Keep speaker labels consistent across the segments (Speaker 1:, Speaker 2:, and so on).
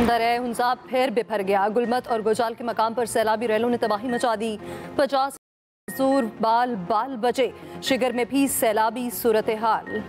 Speaker 1: दरिया हुंजा फिर बिफर गया। गुलमत और गोजाल के मकाम पर सैलाबी रैलों ने तबाही मचा दी। 50 मजदूर बाल बाल बचे। शिगर में भी सैलाबी सूरत हाल।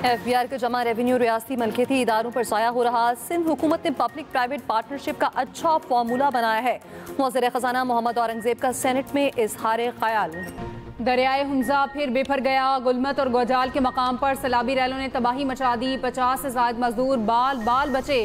Speaker 1: FBR के जमा रेवेन्यू रियासती मलकियती इदारों पर साया हो रहा। सिंध हुकूमत ने पब्लिक प्राइवेट पार्टनरशिप का अच्छा फार्मूला बनाया है। वज़ीर ख़जाना मोहम्मद औरंगजेब का सेनेट में इजहार ख्याल।
Speaker 2: दरियाए हुंजा फिर बिफर गया। गुलमत और गोजाल के मकाम पर सैलाबी रैलों ने तबाही मचा दी। 50 से ज़ायद मजदूर बाल बाल बचे।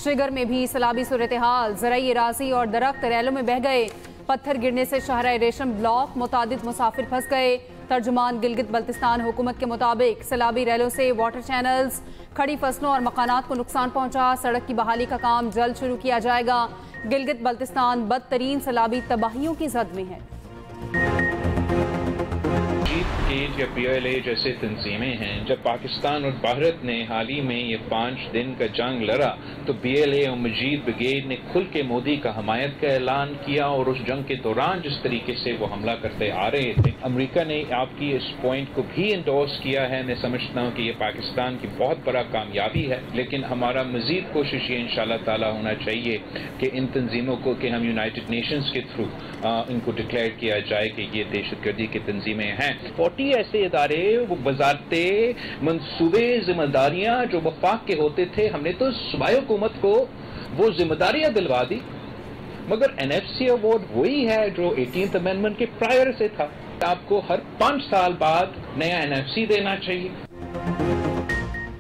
Speaker 2: शिगर में भी सैलाबी सूरत हाल। ज़राई राजी और दरख्त रैलों में बह गए। पत्थर गिरने से शहरा रेशम ब्लॉक मुतादिद मुसाफिर फंस गए। तर्जुमान गिलगित बल्तिस्तान हुकूमत के मुताबिक सैलाबी रैलों से वाटर चैनल्स, खड़ी फसलों और मकानात को नुकसान पहुंचा। सड़क की बहाली का काम जल्द शुरू किया जाएगा। गिलगित बल्तिस्तान बदतरीन सैलाबी तबाहियों की जद में है।
Speaker 3: या PLA जैसे तंजीमें हैं, जब पाकिस्तान और भारत ने हाल ही में ये 5 दिन का जंग लड़ा तो BLA और मजीद ब्रिगेड ने खुल के मोदी का हमायत का ऐलान किया। और उस जंग के दौरान जिस तरीके से वो हमला करते आ रहे थे, अमेरिका ने आपकी इस पॉइंट को भी इंडोर्स किया है। मैं समझता हूँ कि ये पाकिस्तान की बहुत बड़ा कामयाबी है, लेकिन हमारा मजीद कोशिश ये इंशाल्लाह ताला होना चाहिए कि इन तंजीमों को कि हम यूनाइटेड नेशंस के थ्रू इनको डिक्लेयर किया जाए कि ये दहशतगर्दी की तंजीमें हैं। 40 ऐसे इदारे, वो वजारते, मंसूबे, जिम्मेदारियां जो वफाक के होते थे, हमने तो सूबाई हुकूमत को वो जिम्मेदारियां दिलवा दी। मगर NFC अवार्ड वही है जो 18th अमेंडमेंट के प्रायर से था। आपको हर 5 साल बाद नया NFC देना चाहिए।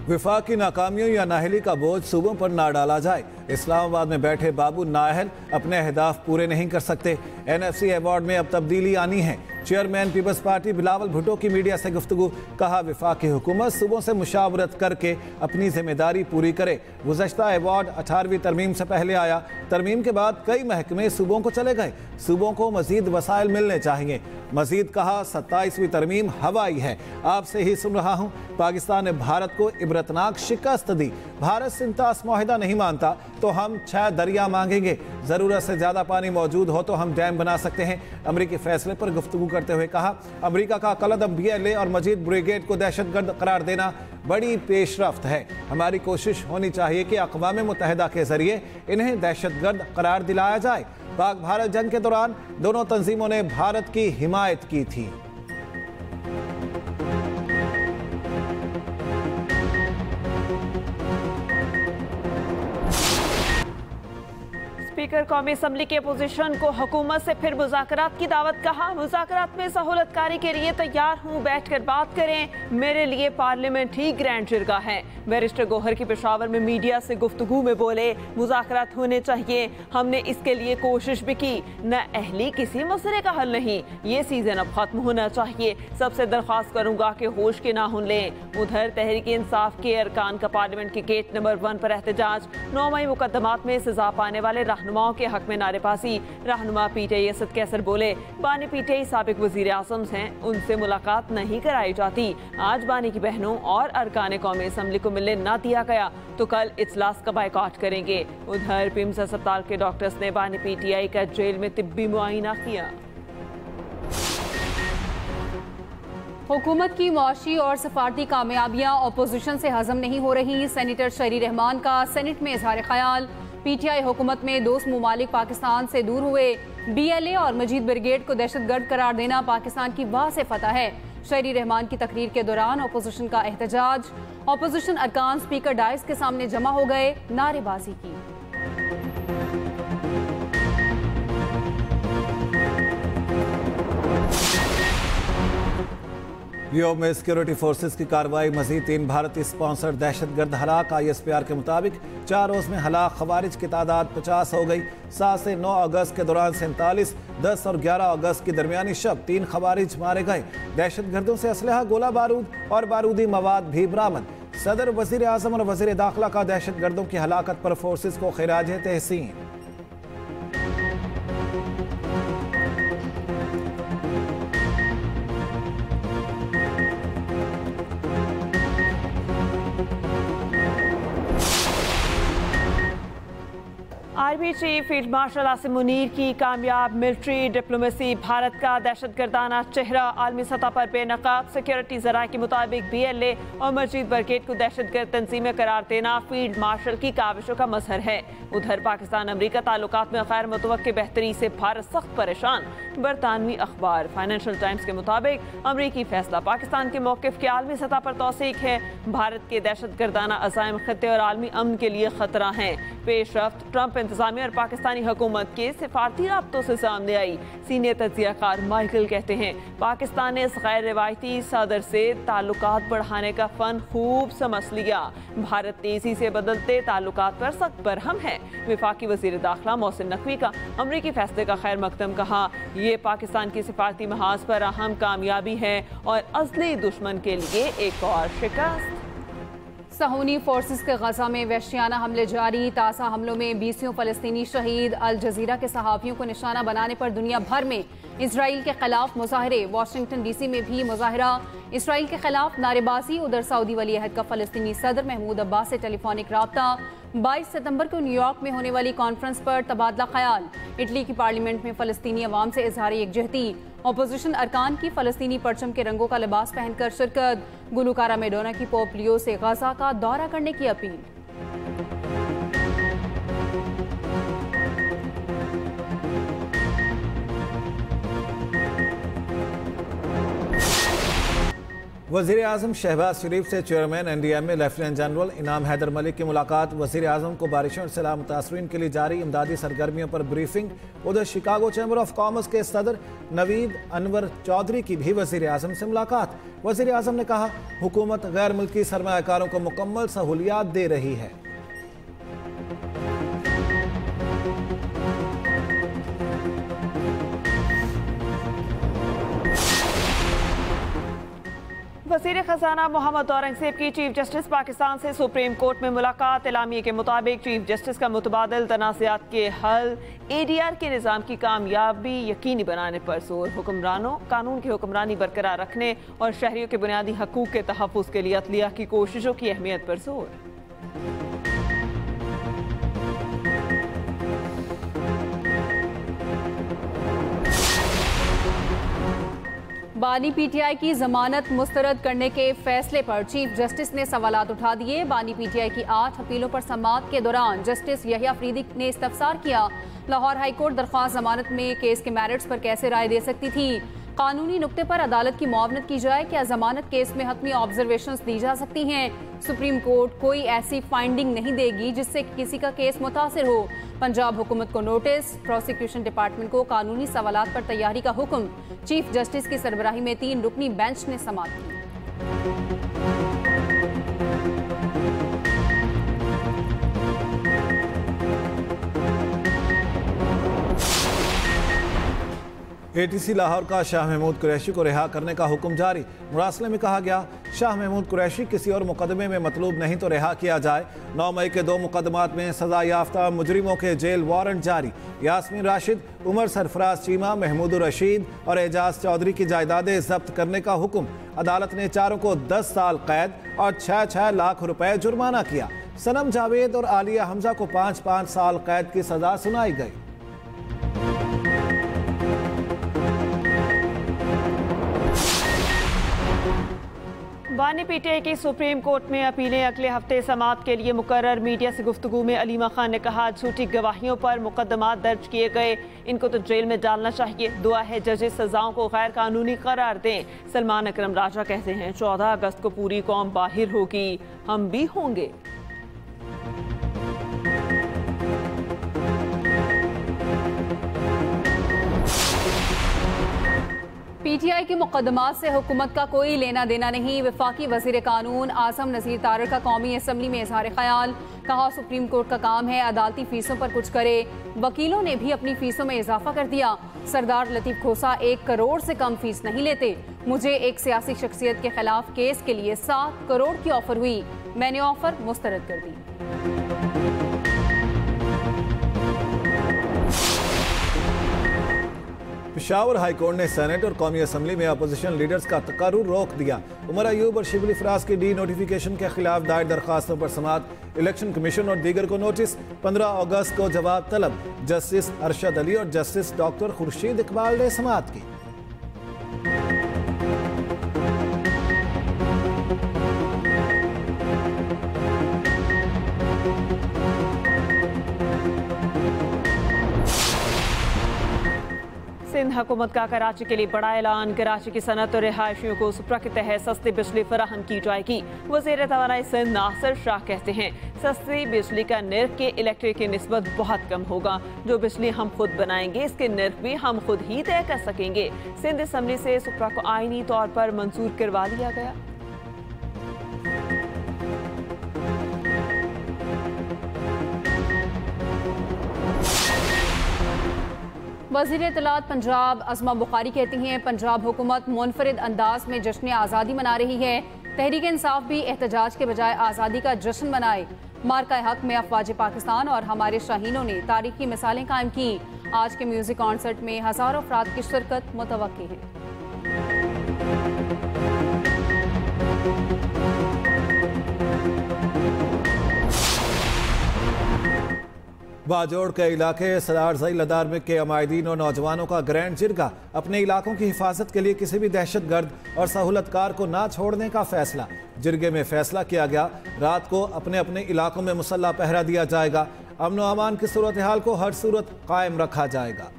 Speaker 4: विफाक की नाकामियों या नाहली का बोझ सूबों पर ना डाला जाए। इस्लामाबाद में बैठे बाबू नाहल अपने अहदाफ पूरे नहीं कर सकते। NFC अवार्ड में अब तब्दीली आनी है। चेयरमैन पीपल्स पार्टी बिलावल भुट्टो की मीडिया से गुफ्तगू। कहा, वफाकी हुकूमत सूबों से मुशावरत करके अपनी जिम्मेदारी पूरी करे। गुज़श्ता अवार्ड 18वीं तरमीम से पहले आया। तरमीम के बाद कई महकमे सूबों को चले गए। सूबों को मजीद वसाइल मिलने चाहिए। मजीद कहा, 27वीं तरमीम हवाई है। आपसे ही सुन रहा हूँ, पाकिस्तान ने भारत को इबरतनाक शिकस्त दी। भारत सिंतास मुआहिदा नहीं मानता तो हम 6 दरिया मांगेंगे। ज़रूरत से ज़्यादा पानी मौजूद हो तो हम डैम बना सकते हैं। अमरीकी फैसले पर गुफ्तगू करते हुए कहा, अमरीका का कलअदम BLA और मजीद ब्रिगेड को दहशतगर्द करार देना बड़ी पेशरफ्त है। हमारी कोशिश होनी चाहिए कि अक़वाम मुत्तहिदा के जरिए इन्हें दहशतगर्द करार दिलाया जाए। पाक भारत जंग के दौरान दोनों तंजीमों ने भारत की हिमायत की थी।
Speaker 5: स्पीकर कौमी असम्बली के अपोजिशन को हुकूमत से फिर मुज़ाकरात की दावत। कहा, मुज़ाकरात में सहूलतकारी के लिए तैयार हूँ, बैठकर बात करें। मेरे लिए पार्लियामेंट ही ग्रैंड जिरगा है। बैरिस्टर गौहर की पेशावर में मीडिया से गुफ्तगू में बोले, मुज़ाकरात होने चाहिए, हमने इसके लिए कोशिश भी की। न अहली किसी मसले का हल नहीं, ये सीजन अब खत्म होना चाहिए। सबसे दरख्वास्त करूँगा कि होश के ना हुन लें। उधर तहरीक इंसाफ के अरकान का पार्लियामेंट के गेट नंबर 1 पर एहतजाज। 9 मई मुकदमात में सजा पाने वाले रहनुमाओं के हक में नारेबाजी। रहनुमा PTI असद कैसर बोले, बानी PTI साबिक वजीर आज़म हैं, उनसे मुलाकात नहीं कराई जाती। आज बानी की बहनों और अरकान कौमी असम्बली को मिलने ना दिया गया तो कल इजलास का बायकॉट करेंगे। उधर पिम्स अस्पताल के डॉक्टर्स ने बानी PTI का जेल में तिब्बी मुआयना किया।
Speaker 2: हुकूमत की मुआशी और सफारती कामयाबियां अपोजिशन से हजम नहीं हो रही। सेनेटर शहरी रहमान का सेनेट में इजहार ख्याल। PTI हुकूमत में दोस्त मुमालिक पाकिस्तान से दूर हुए। BLA और मजीद ब्रिगेड को दहशतगर्द करार देना पाकिस्तान की वाज़ेह फतह है। शहरी रहमान की तकरीर के दौरान अपोजिशन का एहतजाज। अपोजिशन अरकान स्पीकर डाइस के सामने जमा हो गए, नारेबाजी की।
Speaker 4: यूरोप में सिक्योरिटी फोर्सेस की कार्रवाई मजीद 3 भारतीय स्पॉन्सर्ड दहशतगर्द हलाक। ISPR के मुताबिक 4 रोज़ में हलाक खवारिज की तादाद 50 हो गई। 7 से 9 अगस्त के दौरान 47, 10 और 11 अगस्त की दरमियानी शब 3 खवारिज मारे गए। दहशतगर्दों से असलहा, गोला बारूद और बारूदी मवाद भी बरामद। सदर, वजीर आज़म और वजीर दाखिला का दहशतगर्दों की हलाकत पर फोर्सेस को खिराज तहसीन।
Speaker 5: RB army chief field marshal Asim Munir की कामयाब मिलिट्री डिप्लोमेसी भारत का दहशतगर्दाना चेहरा। आलमी सतह पर बेनकाब सिक्योरिटी जराये के मुताबिक BLA और मजीद ब्रिगेड को दहशतगर्द तंजीमें करार देना फील्ड मार्शल की काविशों का मजहर है। उधर पाकिस्तान अमरीका ताल्लुकात में गैर मुतवक्की बेहतरी से भारत सख्त परेशान। बरतानवी अखबार फाइनेंशियल टाइम्स के मुताबिक अमरीकी फैसला पाकिस्तान के मौक़िफ़ की आलमी सतह पर तौसीक है। भारत के दहशतगर्दाना अज़ाइम खत्ते और आलमी अमन के लिए खतरा है। पेशरफ्त ट्रंप इंतजामिया और पाकिस्तानी हुकूमत के सिफारती राब्तों से सामने आई। सीनियर तज्ज़ियाकार माइकल कहते हैं पाकिस्तान ने इस गैर रिवायती सदर से ताल्लुकात बढ़ाने का फन खूब समझ लिया। भारत तेजी से बदलते ताल्लुकात पर सख्त बरहम है। वफाकी वज़ीर दाखिला मोहसिन नकवी का अमरीकी फैसले का खैर मकदम कहा, ये पाकिस्तान की सिफारती महाज पर अहम कामयाबी है और असली दुश्मन के लिए एक और शिकस्त।
Speaker 2: सहूनी फोर्सेस के गजा में वहशियाना हमले जारी। ताज़ा हमलों में 20 फ़लस्तीनी शहीद। अल जजीरा के सहाफ़ियों को निशाना बनाने पर दुनिया भर में इसराइल के खिलाफ मुजाहरे। वाशिंगटन DC में भी मुजाहरा। इसराइल के खिलाफ नारेबाजी। उधर सऊदी वली अहद का फ़लस्तीनी सदर महमूद अब्बास से टेलीफोनिक रब्ता। 22 सितंबर को न्यूयॉर्क में होने वाली कॉन्फ्रेंस पर तबादला ख्याल। इटली की पार्लियामेंट में फ़लस्तीनी अवाम से इजहार यकजहती। अपोजिशन अरकान की फ़लस्तीनी परचम के रंगों का लिबास पहनकर शिरकत। गुलकारा मैडोना की पोप लियो से गजा का दौरा करने की अपील।
Speaker 4: वज़ीर आज़म शहबाज शरीफ से चेयरमैन NDMA लेफ्टिनेंट जनरल इनाम हैदर मलिक की मुलाकात। वज़ीर आज़म को बारिशों और सैलाब मुतासरीन के लिए जारी इमदादी सरगर्मियों पर ब्रीफिंग। उधर शिकागो चैम्बर ऑफ कॉमर्स के सदर नवीद अनवर चौधरी की भी वज़ीर आज़म से मुलाकात। वज़ीर आज़म ने कहा हुकूमत गैर मुल्की सरमायाकारों को मुकम्मल सहूलियात दे रही है।
Speaker 5: वज़ीर खजाना मोहम्मद औरंगज़ेब की चीफ जस्टिस पाकिस्तान से सुप्रीम कोर्ट में मुलाकात। एलामिये के मुताबिक चीफ जस्टिस का मुतबादिल तनाज़ात के हल ADR के निज़ाम की कामयाबी यकीनी बनाने पर जोर। हुक्मरानों कानून की हुक्मरानी बरकरार रखने और शहरियों के बुनियादी हकूक़ के तहफ़्फ़ुज़ के लिए अदलिया की कोशिशों की अहमियत पर जोर।
Speaker 2: बानी PTI की जमानत मुस्तरद करने के फैसले पर चीफ जस्टिस ने सवालात उठा दिए। बानी PTI की 8 अपीलों पर समाअत के दौरान जस्टिस यहिया अफरीदी ने इस्तफसार किया। लाहौर हाई कोर्ट दरख्वास्त जमानत में केस के मेरिट्स पर कैसे राय दे सकती थी। कानूनी नुक्ते पर अदालत की मुआवनत की जाए। क्या जमानत केस में हतमी ऑब्जर्वेशंस दी जा सकती हैं। सुप्रीम कोर्ट कोई ऐसी फाइंडिंग नहीं देगी जिससे किसी का केस मुतासिर हो। पंजाब हुकूमत को नोटिस। प्रोसिक्यूशन डिपार्टमेंट को कानूनी सवालात पर तैयारी का हुक्म। चीफ जस्टिस की सरबराही में 3 रुकनी बेंच ने समाअत की।
Speaker 4: ATC लाहौर का शाह महमूद कुरैशी को रिहा करने का हुक्म जारी। मुरासले में कहा गया शाह महमूद कुरैशी किसी और मुकदमे में मतलूब नहीं तो रिहा किया जाए। 9 मई के 2 मुकदमात में सजा याफ्ता मुजरिमों के जेल वारंट जारी। यास्मीन राशिद, उमर सरफराज चीमा, महमूद रशीद और एजाज चौधरी की जायदादें जब्त करने का हुक्म। अदालत ने चारों को 10 साल कैद और 6-6 लाख रुपए जुर्माना किया। सनम जावेद और आलिया हमजा को 5-5 साल कैद की सजा सुनाई गई।
Speaker 5: बानी PTI की सुप्रीम कोर्ट में अपीलें अगले हफ्ते समाअत के लिए मुकर्रर। मीडिया से गुफ्तगू में अलीमा खान ने कहा झूठी गवाहियों पर मुकदमात दर्ज किए गए, इनको तो जेल में डालना चाहिए। दुआ है जजेस सजाओं को गैर कानूनी करार दें। सलमान अकरम राजा कहते हैं 14 अगस्त को पूरी कौम बाहिर होगी, हम भी होंगे।
Speaker 2: PTI के मुकदमात से हुकूमत का कोई लेना देना नहीं। वफाकी वज़ीर कानून आज़म नज़ीर तारड़ का कौमी असम्बली में इजहार ख्याल। कहा सुप्रीम कोर्ट का काम है अदालती फीसों पर कुछ करे। वकीलों ने भी अपनी फीसों में इजाफा कर दिया। सरदार लतीफ़ खोसा 1 करोड़ से कम फीस नहीं लेते। मुझे एक सियासी शख्सियत के खिलाफ केस के लिए 7 करोड़ की ऑफर हुई, मैंने ऑफर मुस्तरद कर दी।
Speaker 4: पेशावर हाई कोर्ट ने सेनेट और कौमी असम्बली में अपोजिशन लीडर्स का तकर्रुर रोक दिया। उमर अयूब और शिबली फराज की डी नोटिफिकेशन के खिलाफ दायर दरखास्तों पर समाअत, इलेक्शन कमीशन और दीगर को नोटिस। 15 अगस्त को जवाब तलब। जस्टिस अरशद अली और जस्टिस डॉक्टर खुर्शीद इकबाल ने समाअत की।
Speaker 5: सिंध हुकूमत का कराची के लिए बड़ा ऐलान। कराची की सनत और रिहायशियों को सुप्रा के तहत सस्ती बिजली फराहम की जाएगी। वज़ीर तवानाई सिंध नासिर शाह कहते हैं सस्ती बिजली का निर्ख के इलेक्ट्रिक की निस्बत बहुत कम होगा। जो बिजली हम खुद बनाएंगे इसके निर्ख भी हम खुद ही तय कर सकेंगे। सिंध असम्बली से सुप्रा को आईनी तौर पर मंजूर करवा लिया गया।
Speaker 2: वज़ीर इत्तलात पंजाब अज़मा बुखारी कहती हैं पंजाब हुकूमत मुनफरिद अंदाज में जश्न आज़ादी मना रही है। तहरीक इंसाफ भी एहतजाज के बजाय आज़ादी का जश्न मनाए। मार्का हक में अफवाज पाकिस्तान और हमारे शाहीनों ने तारीखी मिसालें कायम की। आज के म्यूजिक कॉन्सर्ट में हज़ारों अफराद की शिरकत मुतवक्की है।
Speaker 4: बाजोड़ के इलाके सरारजई लदार में के अमायदीन और नौजवानों का ग्रैंड जिरगा। अपने इलाकों की हिफाजत के लिए किसी भी दहशतगर्द और सहूलतकार को ना छोड़ने का फैसला। जिरगे में फैसला किया गया रात को अपने अपने इलाकों में मुसल्ला पहरा दिया जाएगा। अमन व अमान की सूरत हाल को हर सूरत कायम रखा जाएगा।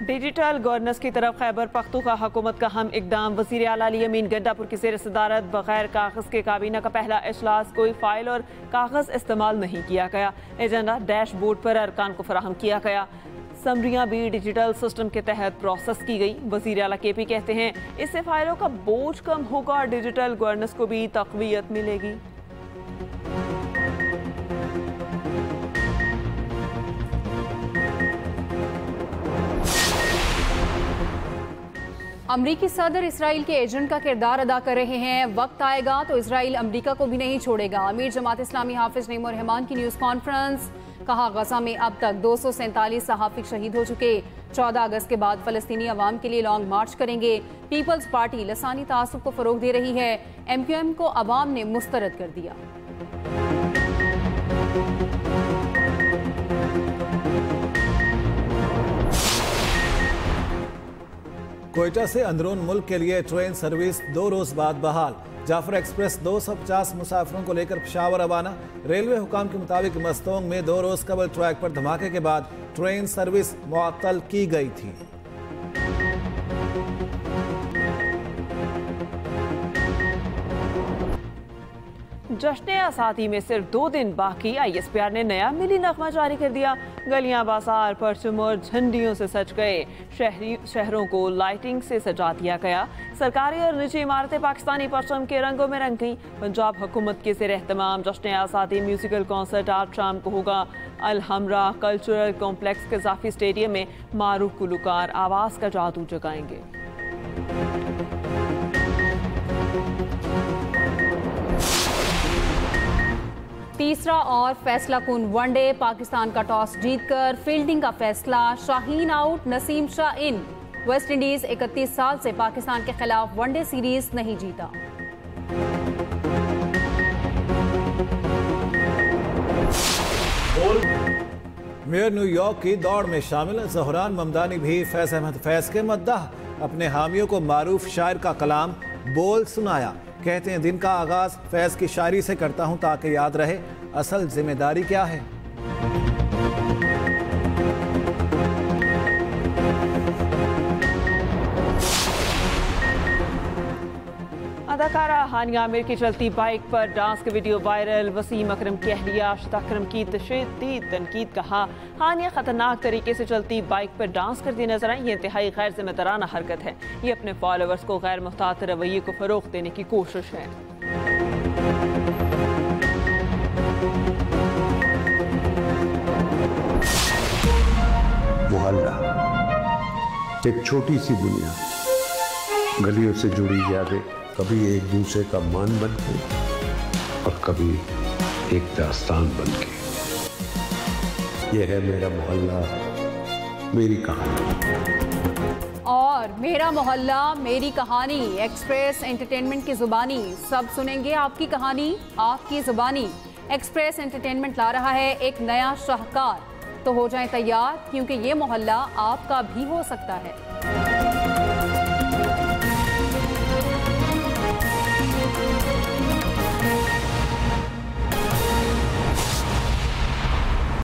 Speaker 5: डिजिटल गवर्नेंस की तरफ खैबर पख्तूनख्वा हुकूमत का हम इकदाम। वज़ीर आला अली अमीन गंडापुर की ज़ेर सदारत बगैर कागज़ के काबीना का पहला इजलास। कोई फाइल और कागज़ इस्तेमाल नहीं किया गया। एजेंडा डैशबोर्ड पर अरकान को फराहम किया गया। समरियाँ भी डिजिटल सिस्टम के तहत प्रोसेस की गई। वज़ीर आला के पी कहते हैं इससे फाइलों का बोझ कम होगा और डिजिटल गवर्नेंस को भी तक़वियत मिलेगी।
Speaker 2: अमरीकी सदर इसराइल के एजेंट का किरदार अदा कर रहे हैं। वक्त आएगा तो इसराइल अमरीका को भी नहीं छोड़ेगा। अमीर जमात इस्लामी हाफिज नईम और रहमान की न्यूज़ कॉन्फ्रेंस। कहा गजा में अब तक 247 सहाफ़ी शहीद हो चुके। 14 अगस्त के बाद फ़लस्तीनी अवाम के लिए लॉन्ग मार्च करेंगे। पीपल्स पार्टी लसानी तासुब को फ़रोग दे रही है। MQM को अवाम ने मुस्तरद कर दिया।
Speaker 4: कोयटा से अंदरून मुल्क के लिए ट्रेन सर्विस 2 रोज बाद बहाल। जाफर एक्सप्रेस 250 मुसाफिरों को लेकर पेशावर रवाना। रेलवे हुकाम के मुताबिक मस्तोंग में 2 रोज कबल ट्रैक पर धमाके के बाद ट्रेन सर्विस मुअत्तल की गई थी।
Speaker 5: जश्न आज़ादी में सिर्फ 2 दिन बाकी। ISPR ने नया मिली नगमा जारी कर दिया। गलियां बाजार परचम और झंडियों से सज गए। शहरों को लाइटिंग से सजा दिया गया। सरकारी और निजी इमारतें पाकिस्तानी परचम के रंगों में रंग गईं। पंजाब हुकूमत के ज़ेर एहतमाम जश्न आज़ादी म्यूजिकल कॉन्सर्ट आज शाम को होगा। अल-हमरा कल्चरल कॉम्प्लेक्स के ज़ाफी स्टेडियम में मारूफ गुलकार आवाज़ का जादू जगाएंगे।
Speaker 2: तीसरा और फैसला कुन वनडे। पाकिस्तान का टॉस जीतकर फील्डिंग का फैसला। शाहीन आउट, नसीम शाह इन। वेस्ट इंडीज 31 साल से पाकिस्तान के खिलाफ वनडे सीरीज नहीं जीता।
Speaker 4: मेयर न्यूयॉर्क की दौड़ में शामिल। ज़हरान ममदानी भी फैज़ अहमद फैज़ के मद्दाह। अपने हामियों को मारूफ शायर का कलाम बोल सुनाया। कहते हैं दिन का आगाज फैज़ की शायरी से करता हूं ताकि याद रहे असल जिम्मेदारी क्या है।
Speaker 5: अदाकारा हानिया आमिर की चलती बाइक पर डांस का वीडियो वायरल। वसीम अकरम की अहलिया अशता अकरम की तशदीद तनकीद। कहा हानिया खतरनाक तरीके से चलती बाइक पर डांस करती नजर आई। ये इंतहाई गैर जिम्मेदाराना हरकत है। ये अपने फॉलोअर्स को गैर मुहतात रवैये को फरोग देने की कोशिश है।
Speaker 6: मोहल्ला एक छोटी सी दुनिया, गलियों से जुड़ी यादें कभी एक दूसरे का मान बनते, और कभी एक दास्तान बन के। यह है मेरा मोहल्ला, मेरी कहानी।
Speaker 2: और मेरा मोहल्ला मेरी कहानी, एक्सप्रेस एंटरटेनमेंट की जुबानी। सब सुनेंगे आपकी कहानी आपकी जुबानी। एक्सप्रेस एंटरटेनमेंट ला रहा है एक नया शाहकार, तो हो जाएं तैयार क्योंकि ये मोहल्ला आपका भी हो सकता है।